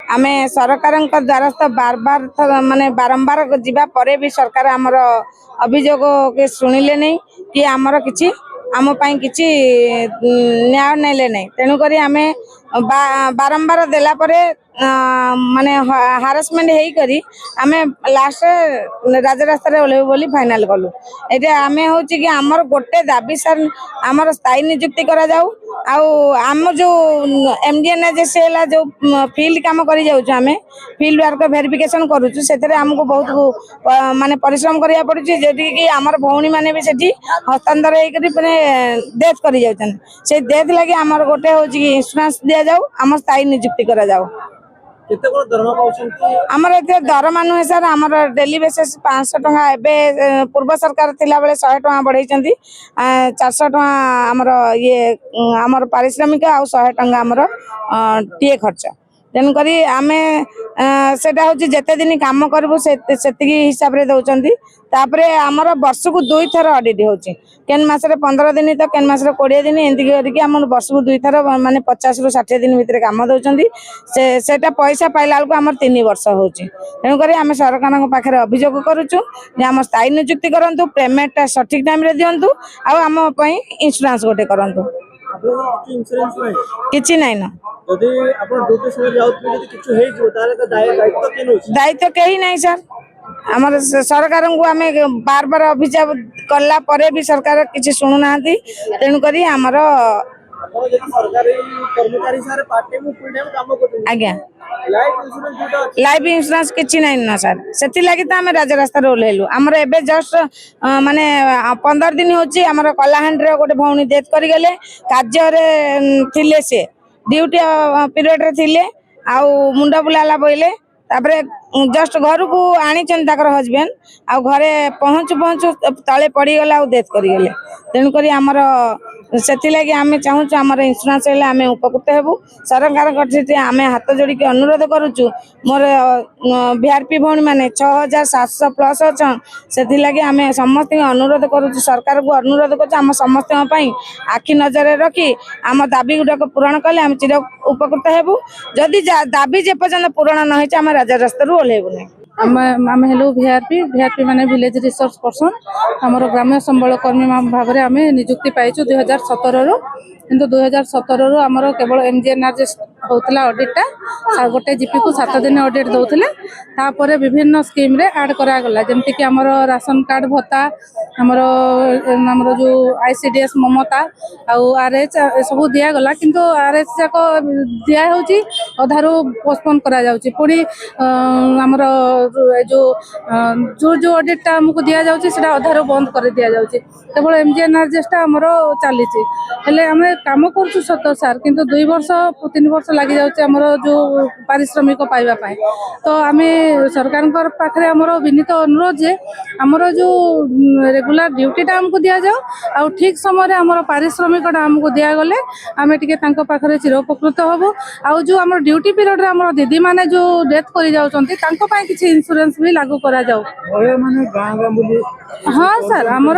आमे सरकार द्वारस्थ बार बार माने बारंबार जीवा परे भी सरकार आमर अभियोग के शुणिले नहीं कि आमर किछि आम किछि न्याय नेले नहीं तेणुक आमे बारंबार देला परे माने हारासमेंट हेई करी आमे लास्ट राजरास्ता ओल्हेबु बोली फाइनल कलु। एटा आमे होछि कि आमर गोटे दाबी सर आमर स्थायी नियुक्ति करा जाऊ आम जो एमडीएनएस जो फील्ड काम करी जाउछु आमे फील्ड वर्क वेरिफिकेशन करूछु सेतरे हमको बहुत माने परिश्रम करिया पड़ुछि जेति कि आमर भौणी माने भी सेठी हस्तांतर हेई करी माने डेथ करी जाउछन से डेथ लागि आमर गोटे होछि कि इंश्योरेंस दिया जाऊ आम स्थायी नियुक्ति करा जाऊ। आमर एते दरमा नुहे सर आमर डेली बेसिस 500 टका एबे पूर्व सरकार थिला बेले 100 टका बढ़ाइचंती 400 टका आमर ये आमर पारिश्रमिक आ 100 टका आमर टीए खर्च तेणुक आमे सेटा होची जेते दिन काम करबो सेतिकी हिसाब रे दउचंती तापरे आमर वर्ष को 2 थर ऑडिट होची केन मास रे 15 दिन तो केन मास रे 20 दिन एंती करके आमर वर्ष को 2 थर माने 50 रु 60 दिन भीतर काम दउचंती सेटा पैसा पाइला को आमर 3 वर्ष होची तेणुक आमे सरकार पाखे अभियोग करूछु जे आम स्थायी नियुक्ति करंतु पेमेंट सठिक टाइम रे दियंतु आ आम पई इंश्योरेंस गोटे करंतु किछि नै न दायित्व कहीं नहीं सर आमर सरकार को आम बार बार अभियोग कला परे भी सरकार किसी शुणु ना तेणुक आमर आज्ञा लाइफ इंश्योरेंस किछि नहीं ना सर से लगी तो आम राजरास्ता ओल्हेलु आमर एबे जस्ट माने 15 दिन होची आमर कलाहांड रे गोटे भौणी डेथ करी गले कार्य रे थिले से ड्यूटी पीरियड रे थिले आ मुंडा बुलाला बोइले तापरे जस्ट घर को आनी हजबैंड आ घरे पहुँचु पहुँचु तले पड़ी गला डेथ करी गले तेणुक आमर से लगी आम चाहूँ आमर इंश्योरेंस हेल्ले आम उपकृत हेबु सरकार आम हाथ जोड़ी अनुरोध करुचु मोर वीआरपी भौणी माने 6700 प्लस अच्छा से लगी आम समस्त अनुरोध करुचु सरकार को अनुरोध कर समस्त आखि नजर रखी आम दाबी गुड़ाक पूरण कले आम चिर उपकृत हेबु जदि दाबी जे पर्यंत पूरण न होइछ आम राजरास्ता ओल्हेबु नहीं। आम हेलु वीआरपी माने विलेज रिसोर्स पर्सन आमर ग्राम्य संबल कर्मी भाव में आम नियुक्ति पाइचु 2017 रु किंतु 2017 रु आमर केवल एमजीएनआरजे होता ऑडिटा गोटे जीपी को 7 दिन ऑडिट दौले तापर विभिन्न स्कीम रे ऐड करागला जमती कि आमर राशन कार्ड भत्ता आमर जो आईसीडीएस ममता आउ आरएच सब दिगला किंतु आरएच जाक दिया होची अधारू पोस्टपोन करा जाउची पुणी आमर जो जो जो ऑडिटा हमको दिया जाउची सेटा अधारू बंद कर दिया जाउची केवल एमजीएनआरजेस्टा आमर चली हेले आम काम करूँ सत सार किंतु 2 वर्ष 3 वर्ष लगी जाउची आमर जो पारिश्रमिक पाइबा पाए तो आम सरकार पाखे आमर विनीत अनुरोध जे आमर जो रेगुलर ड्यूटीटा हमको दि जाऊ आ ठीक समय आमर पारिश्रमिकटा हमको दिगले आम टे पाखे चिर उपकृत हबू आउ जो आम ड्यूटी पीरियड आम दीदी मैंने जो डेथ कर जाऊँ किसी इंश्योरेंस भी लागू करा जाऊ। हाँ सर आमर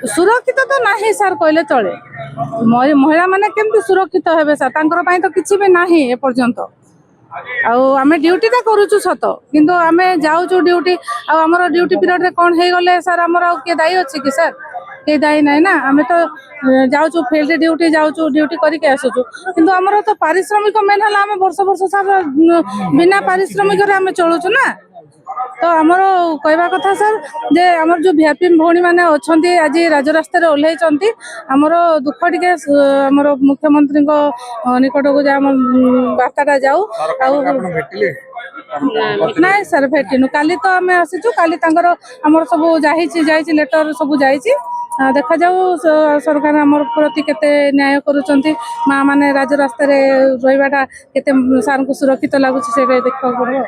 सुरक्षित तो नहीं सर कहले चले महिला माने केमती सुरक्षित हेबे सर तांकर पई तो किछि भी नाही ए पर्यंत आम ड्यूटी तो करूचु सत किंतु आम जाऊँ ड्यूटी आमर ड्यूटी पीरियड रे कौन हो गले सर आमर किए दायी अच्छी कि सर के दायी ना ना आम तो जाऊँ फील्ड ड्यूटी जाऊँ ड्यूटी करके आसुचु किंतु आमर तो पारिश्रमिक मेन है आम वर्ष वर्ष सर बिना पारिश्रमिक आम चलुचु ना तो आमर कहवा कथा सर जे आमर जो वीआरपी भौणी माने अछंती आज राजरास्ता ओल्हैचंती आमर दुख टिके आमर मुख्यमंत्री निकट को वार्ताटा जाऊ ना सर भेटिनु काली तो आम आसीचु काली आमर सब जाइए लेटर सब जाइए देखा जाऊ सरकार आमर प्रति केते न्याय करुचंती माँ माने राजरास्ता रहिबाटा केते सार को सुरक्षित लगुच से देखा पड़ो।